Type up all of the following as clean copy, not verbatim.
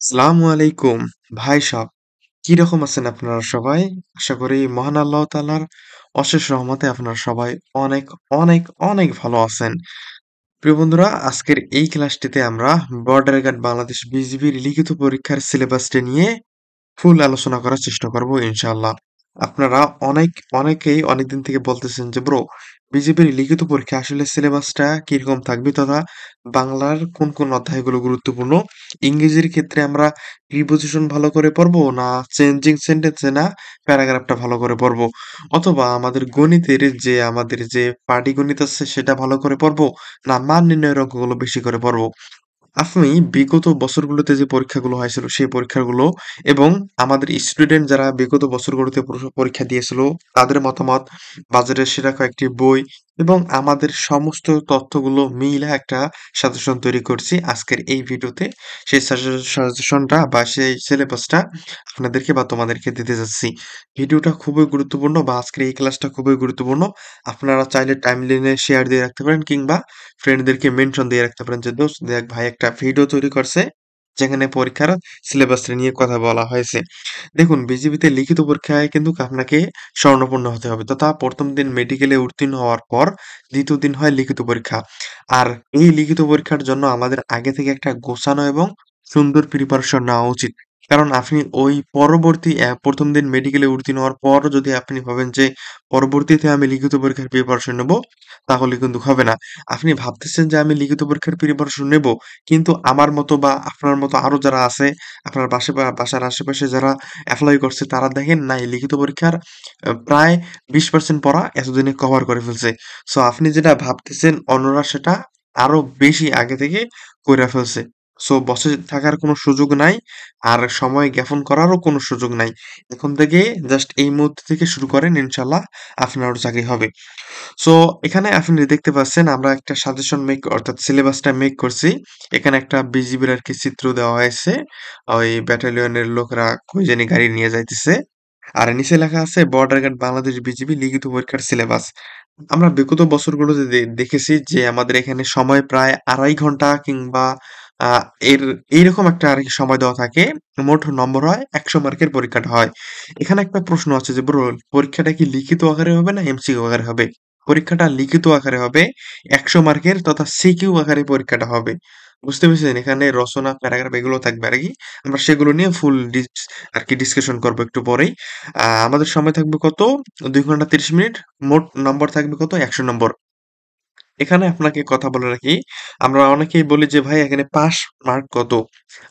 আসসালামু আলাইকুম ভাই সব কিরকম আছেন আপনারা সবাই? আশা করি মহান আল্লাহ তাআলার অশেষ রহমতে আপনারা সবাই অনেক অনেক অনেক ভালো আছেন। প্রিয় বন্ধুরা, আজকের এই ক্লাসটিতে আমরা বর্ডার গার্ড বাংলাদেশ বিজিবির লিখিত পরীক্ষার সিলেবাসটি নিয়ে ফুল আলোচনা করার চেষ্টা করব ইনশাআল্লাহ। আপনারা অনেকেই অনেকদিন থেকে বলতেছেন যে ব্রো, বিজেপির লিখিত পরীক্ষা আসলে সিলেবাসটা কিরকম থাকবে তথা বাংলার কোন কোন অধ্যায়গুলো গুরুত্বপূর্ণ, ইংরেজির ক্ষেত্রে আমরা প্রিপোজিশন ভালো করে পড়বো না চেঞ্জিং সেন্টেন্সে না প্যারাগ্রাফটা ভালো করে পড়বো, অথবা আমাদের যে পাটিগণিত আছে সেটা ভালো করে পড়বো না মান নির্ণয়ের অঙ্কগুলো বেশি করে পড়বো। আপনি বিগত বছরগুলোতে যে পরীক্ষাগুলো হয়েছিল সেই পরীক্ষাগুলো এবং আমাদের স্টুডেন্ট যারা বিগত বছরগুলোতে পরীক্ষা দিয়েছিল তাদের মতামত, বাজারের সেরা কয়েকটি বই এবং আমাদের সমস্ত তথ্যগুলো মিলে একটা সাজেশন তৈরি করছি আজকের এই ভিডিওতে। সেই সাজেশনটা বা সেই সিলেবাসটা আপনাদেরকে বা তোমাদেরকে দিতে যাচ্ছি। ভিডিওটা খুবই গুরুত্বপূর্ণ বা আজকের এই ক্লাসটা খুবই গুরুত্বপূর্ণ। আপনারা চাইলে টাইমলাইনে শেয়ার দিয়ে রাখতে পারেন কিংবা ফ্রেন্ডদেরকে মেনশন দিয়ে রাখতে পারেন যে দোস্ত দেখ ভাই একটা ভিডিও তৈরি করছে যেখানে পরীক্ষার সিলেবাস নিয়ে কথা বলা হয়েছে। দেখুন, বিজিবিতে লিখিত পরীক্ষায় কিন্তু আপনাকে স্বর্ণপন্ন হতে হবে তথা প্রথম দিন মেডিকেলে উত্তীর্ণ হওয়ার পর দ্বিতীয় দিন হয় লিখিত পরীক্ষা। আর এই লিখিত পরীক্ষার জন্য আমাদের আগে থেকে একটা গোছানো এবং সুন্দর প্রিপারেশন নেওয়া উচিত। কারণ আপনি ওই পরবর্তী প্রথম দিন মেডিকেলে উত্তীর্ণ হওয়ার পর যদি আপনি ভাবেন যে পরবর্তীতে আমি লিখিত পরীক্ষার প্রিপারেশন নেব, তাহলে কিন্তু হবে না। আপনি ভাবতেছেন যে আমি লিখিত পরীক্ষার প্রিপারেশন নেব, কিন্তু আমার মতো বা আপনার মতো আরো যারা আছে, আপনার বাসার আশেপাশে যারা এপ্লাই করছে তারা দেখেন না এই লিখিত পরীক্ষার প্রায় 20% পড়া এতদিনে কভার করে ফেলছে। সো আপনি যেটা ভাবতেছেন অন্যরা সেটা আরো বেশি আগে থেকে কইরা ফেলছে। সো বসে থাকার কোনো সুযোগ নাই, আর সময় জ্ঞাপন করারও কোনো সুযোগ নাই। এখন থেকে জাস্ট এই মুহূর্ত থেকে শুরু করেন, ইনশাল্লাহ আপনারও চাকরি হবে। সো এখানে আপনি দেখতে পাচ্ছেন আমরা একটা সাজেশন মেক অর্থাৎ সিলেবাসটা মেক করছি। এখানে একটা বিজিবির আরকি চিত্র দেওয়া হয়েছে। ওই ব্যাটালিয়নের লোকরা কই জানি গাড়ি নিয়ে যাইতেছে। আর নিচে লেখা আছে বর্ডার গার্ড বাংলাদেশ বিজিবি লিখিত পরীক্ষার সিলেবাস। আমরা বিগত বছরগুলোতে দেখেছি যে আমাদের এখানে সময় প্রায় ২.৫ ঘন্টা কিংবা আ এর এইরকম একটা আরকি সময় দেওয়া থাকে। মোট নম্বর হয় ১০০ মার্কের পরীক্ষাটা হয়। এখানে একটা প্রশ্ন আছে যে ব্রো, পরীক্ষাটা কি লিখিত আকারে হবে না এমসিকিউ আকারে হবে? পরীক্ষাটা লিখিত আকারে হবে। ১০০ মার্কের তথা সিকিউ আকারে পরীক্ষাটা হবে। বুঝতে পেরেছেন? এখানে রচনা, প্যারাগ্রাফ এগুলো থাকবে আরকি। আমরা সেগুলো নিয়ে ফুল আরকি ডিসকাশন করব একটু পরেই। আমাদের সময় থাকবে কত? ২ ঘন্টা ৩০ মিনিট। মোট নম্বর থাকবে কত? ১০০ নম্বর। এখানে আপনাকে কথা বলে রাখি, আমরা অনেকেই বলি যে ভাই এখানে পাস মার্ক কত?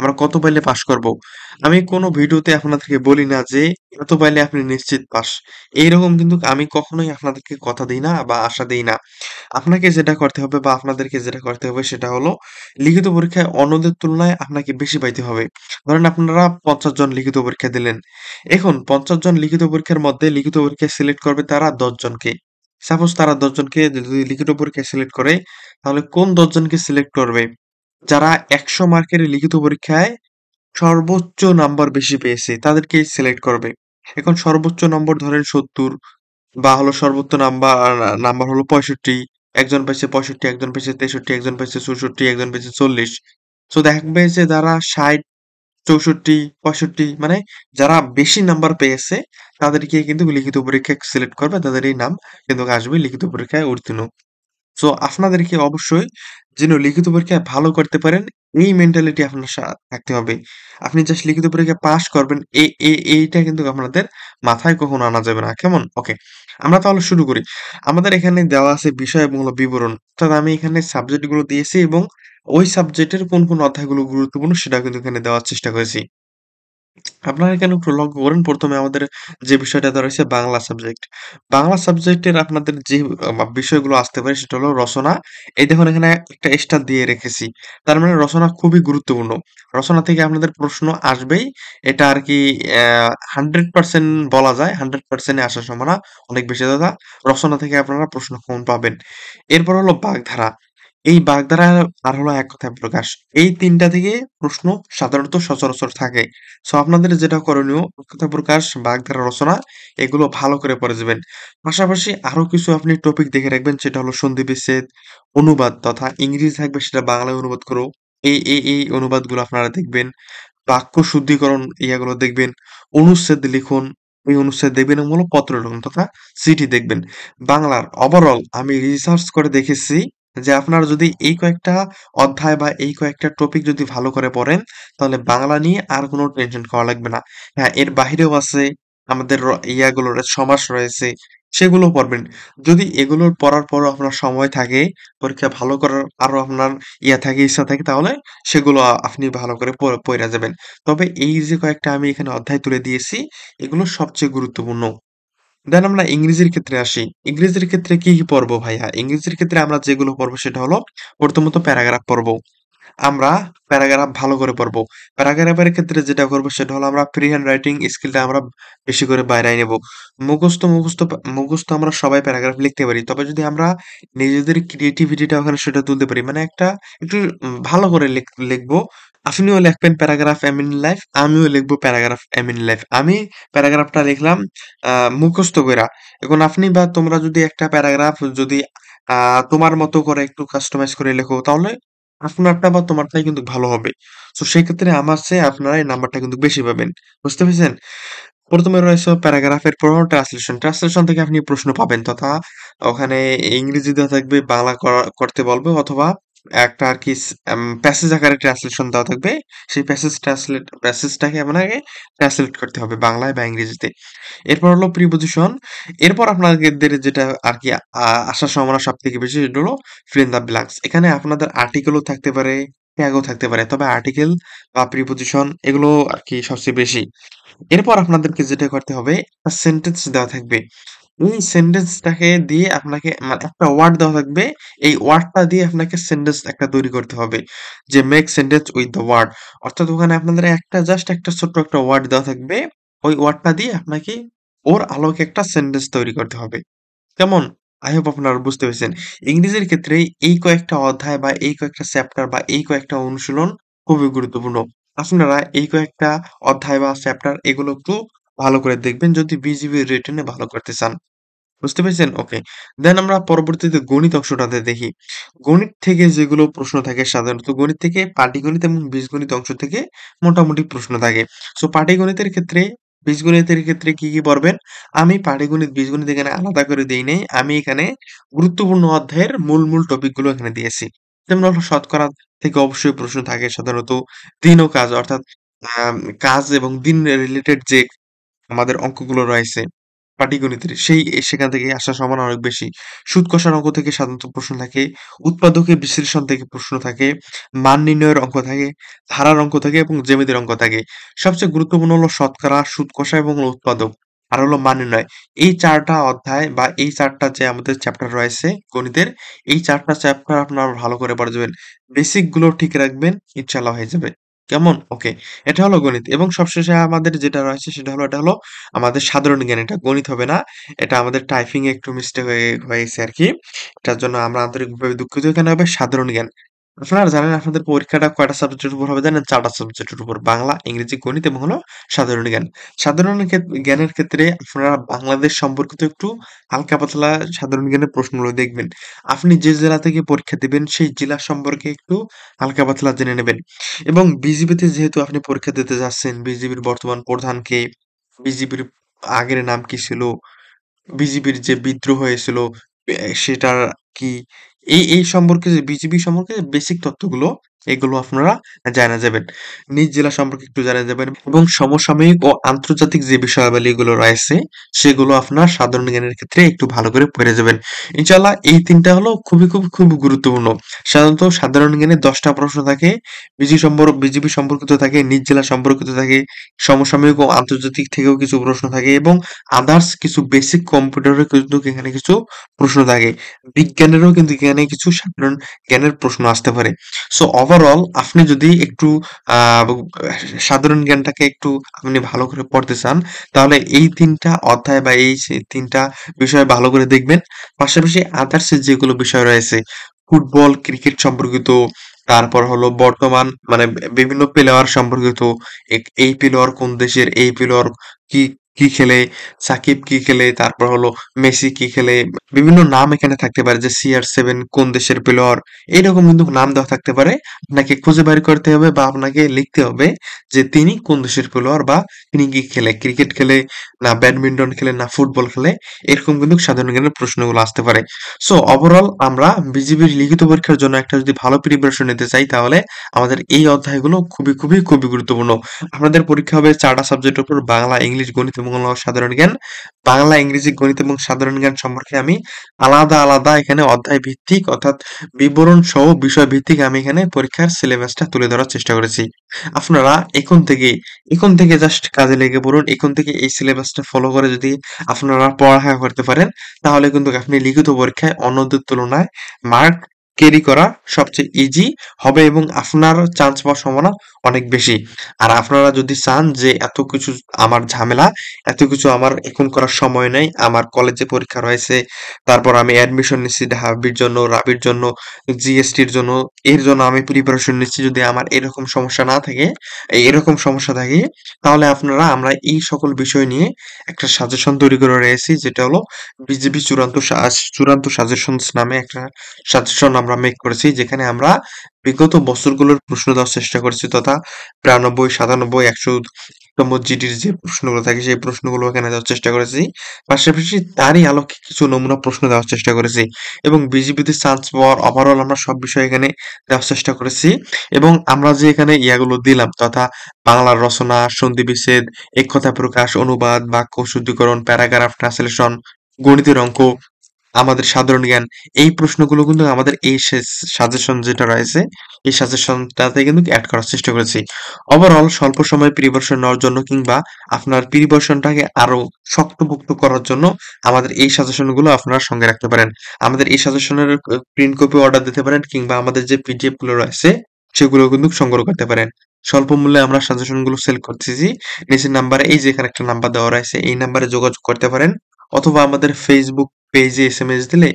আমরা কত পাইলে পাস করব? আমি কোনো ভিডিওতে আপনাদেরকে বলি না যে এত পাইলে আপনি নিশ্চিত পাস। এইরকম কিন্তু আমি কখনোই আপনাদেরকে কথা দেই না বা আশা দেই না। আপনাকে যেটা করতে হবে বা আপনাদেরকে যেটা করতে হবে সেটা হলো লিখিত পরীক্ষায় অন্যদের তুলনায় আপনাকে বেশি পাইতে হবে। ধরেন আপনারা ৫০ জন লিখিত পরীক্ষা দিলেন। এখন ৫০ জন লিখিত পরীক্ষার মধ্যে লিখিত পরীক্ষায় সিলেক্ট করবে তারা ১০ জনকে। সাপোজ তারা ১০ জনকে যদি লিখিত পরীক্ষায় সিলেক্ট করে, তাহলে কোন ১০ জনকে সিলেক্ট করবে? যারা ১০০ মার্কের লিখিত পরীক্ষায় সর্বোচ্চ নাম্বার বেশি পেয়েছে তাদেরকেই সিলেক্ট করবে। এখন সর্বোচ্চ নম্বর ধরেন ৭০ বা হলো সর্বোচ্চ নাম্বার হলো ৬৫। একজন পাইছে ৬৫, একজন পাইছে ৬৩, একজন পাইছে ৬৪, একজন পাইছে ৪০। সো দেখবে যে যারা ৬০, ৬৪, ৬৫ মানে যারা বেশি নাম্বার পেয়েছে তাদেরকে কিন্তু লিখিত পরীক্ষায় সিলেক্ট করবে। তাদেরই নাম কিন্তু আসবে লিখিত পরীক্ষায় উত্তীর্ণ। সো আপনাদেরকে অবশ্যই যেন লিখিত পরীক্ষায় ভালো করতে পারেন এই মেন্টালিটি আপনার থাকতে হবে। আপনি জাস্ট লিখিত পরীক্ষায় পাস করবেন এইটা কিন্তু আপনাদের মাথায় কখনো আনা যাবে না। কেমন? ওকে। আমরা তাহলে শুরু করি। আমাদের এখানে দেওয়া আছে বিষয় এবং হলো বিবরণ। অর্থাৎ আমি এখানে সাবজেক্ট গুলো দিয়েছি এবং ওই সাবজেক্টের কোন অধ্যায়গুলো গুরুত্বপূর্ণ সেটাও কিন্তু এখানে দেওয়ার চেষ্টা করেছি। আপনারা এখানে একটু লক্ষ্য করেন, ১ম এ আমাদের যে বিষয়টা দেওয়া রয়েছে বাংলা সাবজেক্ট। বাংলা সাবজেক্টের আপনাদের যে বিষয়গুলো আসতে পারে সেটা হলো রচনা। এই দেখুন এখানে একটা স্টার দিয়ে রেখেছি। তার মানে রচনা খুবই গুরুত্বপূর্ণ। রচনা থেকে আপনাদের প্রশ্ন আসবেই। এটা আরকি 100% বলা যায়। 100% এ আসার সম্ভাবনা অনেক বেশি দাদা। রচনা থেকে আপনারা প্রশ্ন কমন পাবেন। এরপর হলো বাগধারা। এই বাগধারা আর হলো এক কথায় প্রকাশ। এই ৩ টা থেকে প্রশ্ন সাধারণত সচরাচর থাকে। সো আপনাদের যেটা করণীয় কথা প্রকাশ, বাগধারা, রচনা এগুলো ভালো করে পড়ে যাবেন। পাশাপাশি আরো কিছু আপনি টপিক দেখে রাখবেন সেটা হলো সন্ধিবিচ্ছেদ, অনুবাদ তথা ইংরেজি থাকবে সেটা বাংলায় অনুবাদ করো। এই অনুবাদগুলো আপনারা দেখবেন। বাক্য শুদ্ধিকরণ ইয়াগুলো দেখবেন, অনুচ্ছেদ লিখুন, এই অনুচ্ছেদ দেখবেন এবং হলো পত্র লিখুন তথা চিঠি দেখবেন। বাংলার ওভারঅল আমি রিসার্চ করে দেখেছি যে আপনারা যদি এই কয়েকটা অধ্যায় বা এই কয়েকটা টপিক যদি ভালো করে পড়েন, তাহলে বাংলা নিয়ে আর কোনো টেনশন করা লাগবে না। হ্যাঁ, এর বাহিরেও আছে আমাদের ইয়াগুলো সমাস রয়েছে, সেগুলো পড়বেন। যদি এগুলোর পড়ার পরও আপনার সময় থাকে, পরীক্ষা ভালো করার আরো আপনার থাকে, ইচ্ছা থাকে, তাহলে সেগুলো আপনি ভালো করে পইড়া যাবেন। তবে এই যে কয়েকটা আমি এখানে অধ্যায় তুলে দিয়েছি, এগুলো সবচেয়ে গুরুত্বপূর্ণ। দেন আমরা ইংরেজির ক্ষেত্রে আসি। ইংরেজির ক্ষেত্রে কি, কি পড়বো ভাইয়া? ইংরেজির ক্ষেত্রে আমরা যেগুলো পড়বো সেটা হলো প্রথমত প্যারাগ্রাফ পড়বো। আমরা প্যারাগ্রাফ ভালো করে পড়বো। প্যারাগ্রাফের ক্ষেত্রে যেটা করবো সেটা হলো আমরা ফ্রি হ্যান্ড রাইটিং স্কিলটা আমরা বেশি করে বাড়ায় নেব। মুখস্থ আমরা সবাই প্যারাগ্রাফ লিখতে পারি। তবে যদি আমরা নিজেদের ক্রিয়েটিভিটিটা ওখানে সেটা তুলতে পারি। মানে একটা একটু ভালো করে লিখবো। আপনিও লিখবেন প্যারাগ্রাফ এম ইন লাইফ, আমিও লিখবো প্যারাগ্রাফ এম ইন লাইফ। আমি প্যারাগ্রাফটা লিখলাম মুখস্থ কইরা। এখন আপনি বা তোমরা যদি একটা প্যারাগ্রাফ যদি তোমার মতো করে একটু কাস্টমাইজ করে লেখো, তাহলে আপনারটা বা তোমারটাই কিন্তু ভালো হবে। সো সেক্ষেত্রে আমার চেয়ে আপনারা এই নাম্বারটা কিন্তু বেশি পাবেন। বুঝতে পেরেছেন? ১ম এ রয়েছে প্যারাগ্রাফের পুরো ট্রান্সলেশন। ট্রান্সলেশন থেকে আপনি প্রশ্ন পাবেন তথা ওখানে ইংরেজি দেওয়া থাকবে, বাংলা করতে বলবে অথবা একটা আরকি প্যাসেজ আকারে ট্রান্সলেশন দেওয়া থাকবে। সেই প্যাসেজটাকে আপনাকে ট্রান্সলেট করতে হবে বাংলায় বা ইংরেজিতে। এরপর হলো প্রিপজিশন। এরপর আপনাদের যেটা আরকি আসার সম্ভাবনা সবথেকে বেশি সেটা হলো fill in the blanks। এখানে আপনাদের আর্টিকেলও থাকতে পারে, ট্যাগও থাকতে পারে। তবে আর্টিকেল বা প্রিপজিশন এগুলো আরকি সবচেয়ে বেশি। এরপর আপনাদেরকে যেটা করতে হবে, একটা সেন্টেন্স দেওয়া থাকবে। এই সেন্টেন্সটাকে দিয়ে আপনাকে মানে একটা ওয়ার্ড দেওয়া থাকবে। এই ওয়ার্ডটা দিয়ে আপনাকে সেন্টেন্স একটা তৈরি করতে হবে। যে make sentence with the word. অর্থাৎ ওখানে আপনাদের একটা জাস্ট একটা ছোট্ট একটা ওয়ার্ড দেওয়া থাকবে। ওই ওয়ার্ডটা দিয়ে আপনাকে ওর আলোকে একটা সেন্টেন্স তৈরি করতে হবে। কেমন? I hope আপনারা বুঝতে পেরেছেন। ইংরেজির ক্ষেত্রে এই কয়েকটা অধ্যায় বা এই কয়েকটা চ্যাপ্টার বা এই কয়েকটা অনুশীলন খুবই গুরুত্বপূর্ণ। আপনারা এই কয়েকটা অধ্যায় বা চ্যাপ্টার এগুলো একটু ভালো করে দেখবেন যদি বিজিবি রিটেনে ভালো করতে চান। বুঝতে পেরেছেন? ওকে। দেন আমরা পরবর্তীতে গণিত অংশটাতে দেখি। গণিত থেকে যেগুলো প্রশ্ন থাকে সাধারণত গণিত থেকে পাটিগণিত এবং বীজগণিত অংশ থেকে মোটামুটি প্রশ্ন থাকে। সো পাটিগণিতের ক্ষেত্রে, বীজগণিতের ক্ষেত্রে কি, কি পড়বেন? আমি পাটিগণিত, বীজগণিত এখানে আলাদা করে দেই নাই। আমি এখানে গুরুত্বপূর্ণ অধ্যায়ের মূল টপিকগুলো এখানে দিয়েছি। যেমন হলো শতকরা থেকে অবশ্যই প্রশ্ন থাকে সাধারণত। দিন ও কাজ অর্থাৎ আম কাজ এবং দিন রিলেটেড যে আমাদের অঙ্কগুলো রয়েছে পাটিগণিতের সেখান থেকে আসার সম্ভাবনা অনেক বেশি। সুদ কষার অঙ্ক থেকে সাধারণত প্রশ্ন থাকে, উৎপাদকের বিশ্লেষণ থেকে প্রশ্ন থাকে, মান নির্ণয়ের অঙ্ক থাকে, ধারার অঙ্ক থাকে এবং জ্যামিতির অঙ্ক থাকে। সবচেয়ে গুরুত্বপূর্ণ হলো শতকরা, সুদ কষা এবং উৎপাদক। আর হলো মান নির্ণয়। এই ৪ টা অধ্যায় বা এই ৪ টা যে আমাদের চ্যাপ্টার রয়েছে গণিতের, এই ৪ টা চ্যাপ্টার আপনারা ভালো করে পড়ে যাবেন। বেসিক গুলো ঠিক রাখবেন, ইনশাআল্লাহ হয়ে যাবে। কেমন? ওকে। এটা হলো গণিত এবং সবশেষে আমাদের যেটা রয়েছে সেটা হলো এটা হলো আমাদের সাধারণ জ্ঞান। এটা গণিত হবে না। এটা আমাদের টাইপিং এ একটু মিস্টেক হয়েছে আরকি। এটার জন্য আমরা আন্তরিকভাবে দুঃখিত। এখানে হবে সাধারণ জ্ঞান। আপনারা জানেন আপনাদের পরীক্ষাটা কয়টা সাবজেক্টের উপর হবে জানেন? ৪ টা সাবজেক্টের উপর। বাংলা, ইংরেজি, গণিত এবং হলো সাধারণ জ্ঞান। সাধারণ জ্ঞানের ক্ষেত্রে আপনারা বাংলাদেশ সম্পর্কিত একটু হালকা পাতলা সাধারণ জ্ঞানের প্রশ্নগুলো দেখবেন। আপনি যে জেলা থেকে পরীক্ষা দিবেন সেই জেলা সম্পর্কে একটু হালকা পাতলা জেনে নেবেন। এবং বিজিবিতে যেহেতু আপনি পরীক্ষা দিতে যাচ্ছেন, বিজিবির বর্তমান প্রধান কে? বিজিবির আগের নাম কি ছিল? বিজিবির যে বিদ্রোহ হয়েছিল সেটার কি? এই সম্পর্কে যে বিজিবি সম্পর্কে বেসিক তথ্যগুলো এগুলো আপনারা জানা যাবেন। নিজ জেলা সম্পর্কে একটু জানা যাবেন এবং সমসাময়িক ও আন্তর্জাতিক যে বিষয়াবলীগুলো রয়েছে সেগুলো আপনার সাধারণ জ্ঞানের ক্ষেত্রে একটু ভালো করে পড়ে যাবেন। ইনশাআল্লাহ এই ৩ টা হলো খুবই গুরুত্বপূর্ণ। সাধারণত সাধারণ জ্ঞানে ১০ টা প্রশ্ন থাকে, বিজিবি সম্পর্কিত থাকে, নিজ জেলা সম্পর্কিত থাকে, সমসাময়িক ও আন্তর্জাতিক থেকেও কিছু প্রশ্ন থাকে এবং আদার্স কিছু বেসিক কম্পিউটারের কিন্তু এখানে কিছু প্রশ্ন থাকে। বিজ্ঞানেরও কিন্তু এখানে কিছু সাধারণ জ্ঞানের প্রশ্ন আসতে পারে। সো ওভারঅল আপনি যদি একটু আ সাধারণ জ্ঞানটাকে একটু আপনি ভালো করে পড়তে চান, তাহলে এই ৩ টা অধ্যায় বা এই ৩ টা বিষয় ভালো করে দেখবেন। পাশাপাশি আদার্স যেগুলো বিষয় রয়েছে, ফুটবল, ক্রিকেট সম্পর্কিত, তারপর হলো বর্তমান মানে বিভিন্ন প্লেয়ার সম্পর্কিত, এই প্লেয়ার কোন দেশের, এই প্লেয়ার কি কি খেলে, সাকিব কি খেলে, তারপর হলো মেসি কি খেলে, বিভিন্ন নাম এখানে থাকতে পারে যে CR7 কোন দেশের প্লেয়ার, এইরকম কিন্তু নাম দেওয়া থাকতে পারে। আপনাকে খুঁজে বের করতে হবে বা আপনাকে লিখতে হবে যে তিনি কোন দেশের প্লেয়ার বা তিনি কি খেলে, ক্রিকেট খেলে না ব্যাডমিন্টন খেলে না ফুটবল খেলে, এরকম কিন্তু সাধারণ জ্ঞানের প্রশ্নগুলো আসতে পারে। সো ওভারঅল আমরা বিজিবির লিখিত পরীক্ষার জন্য একটা যদি ভালো প্রিপারেশন নিতে চাই তাহলে আমাদের এই অধ্যায়গুলো খুবই খুবই খুবই গুরুত্বপূর্ণ। আপনাদের পরীক্ষা হবে 4টা সাবজেক্টের উপর, বাংলা, ইংলিশ, গণিত এবং হলো সাধারণ জ্ঞান। বাংলা, ইংরেজি, গণিত এবং সাধারণ জ্ঞান সম্পর্কে আমি আলাদা আলাদা এখানে অধ্যায় ভিত্তিক অর্থাৎ বিবরণ সহ বিষয় ভিত্তিক আমি এখানে পরীক্ষার সিলেবাসটা তুলে ধরার চেষ্টা করেছি। আপনারা এখন থেকে জাস্ট কাজে লেগে পড়ুন। এখন থেকে এই সিলেবাসটা ফলো করে যদি আপনারা পড়ালেখা করতে পারেন তাহলে কিন্তু আপনি লিখিত পরীক্ষায় অন্যদের তুলনায় মার্ক ক্যারি করা সবচেয়ে ইজি হবে এবং আপনার চান্স পাওয়ার সম্ভাবনা অনেক বেশি। আর আপনারা যদি চান যে এত কিছু আমার ঝামেলা, এত কিছু আমার এখন করার সময় নেই, আমার কলেজে পরীক্ষা রয়েছে, তারপর আমি অ্যাডমিশন নিচ্ছি ঢাবির জন্য, রাবির জন্য, জিএসটির জন্য, এর জন্য আমি প্রিপারেশন নিচ্ছি, যদি আমার এরকম সমস্যা না থাকে, এরকম সমস্যা থাকে, তাহলে আমরা এই সকল বিষয় নিয়ে একটা সাজেশন তৈরি করে রয়েছি, যেটা হলো বিজিবি চূড়ান্ত সাজেশনস নামে একটা সাজেশন আমরা মেক করেছি, যেখানে আমরা বিগত বছরগুলোর প্রশ্ন দেওয়ার চেষ্টা করেছি তথা 93, 97, 100তম জিডির যে প্রশ্নগুলো থাকে সেই প্রশ্নগুলো এখানে দেওয়ার চেষ্টা করেছি। পাশাপাশি তারই আলোকে কিছু নমুনা প্রশ্ন দেওয়ার চেষ্টা করেছি এবং বিজিবিতে চান্স পাওয়ার ওভারঅল আমরা সব বিষয় এখানে দেওয়ার চেষ্টা করেছি। এবং আমরা যে এখানে ইয়াগুলো দিলাম তথা বাংলার রচনা, সন্ধি বিচ্ছেদ, এক কথা প্রকাশ, অনুবাদ, বাক্য শুদ্ধিকরণ, প্যারাগ্রাফ ট্রান্সলেশন, গণিতের অঙ্ক, আমাদের সাধারণ জ্ঞান, এই প্রশ্নগুলো কিন্তু আমাদের এই সাজেশন যেটা রয়েছে এই সাজেশনটাতে কিন্তু অ্যাড করার চেষ্টা করেছি। ওভারঅল স্বল্প সময়ে প্রিপারেশন নেওয়ার জন্য কিংবা আপনার প্রিপারেশনটাকে আরো শক্তপোক্ত করার জন্য আমাদের এই সাজেশনগুলো আপনারা সঙ্গে রাখতে পারেন। আমাদের এই সাজেশনের প্রিন্ট কপি অর্ডার দিতে পারেন কিংবা আমাদের যে পিডিএফ গুলো রয়েছে সেগুলো কিন্তু সংগ্রহ করতে পারেন। স্বল্প মূল্যে আমরা সাজেশনগুলো সেল করতেছি। নিচের নাম্বারে এই যে এখানে একটা নাম্বার দেওয়া রয়েছে এই নাম্বারে যোগাযোগ করতে পারেন অথবা আমাদের ফেসবুক পেজে এসএমএস দিলে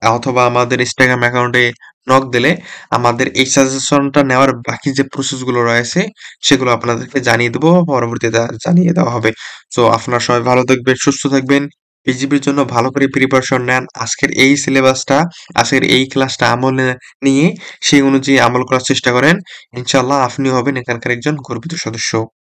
অথবা আমাদের ইনস্টাগ্রাম অ্যাকাউন্টে নক দিলে আমাদের এই সাজেশনটা নেওয়ার বাকি যে প্রসেস গুলো রয়েছে সেগুলো আপনাদেরকে জানিয়ে দেবো, পরবর্তীতে জানিয়ে দেওয়া হবে। তো আপনারা সবাই ভালো থাকবেন, সুস্থ থাকবেন, পিজিবির জন্য ভালো করে প্রিপারেশন নেন। আজকের এই সিলেবাসটা, আজকের এই ক্লাসটা আমলে নিয়ে সেই অনুযায়ী আমল করার চেষ্টা করেন। ইনশাল্লাহ আপনিও হবেন এখানকার একজন গর্বিত সদস্য।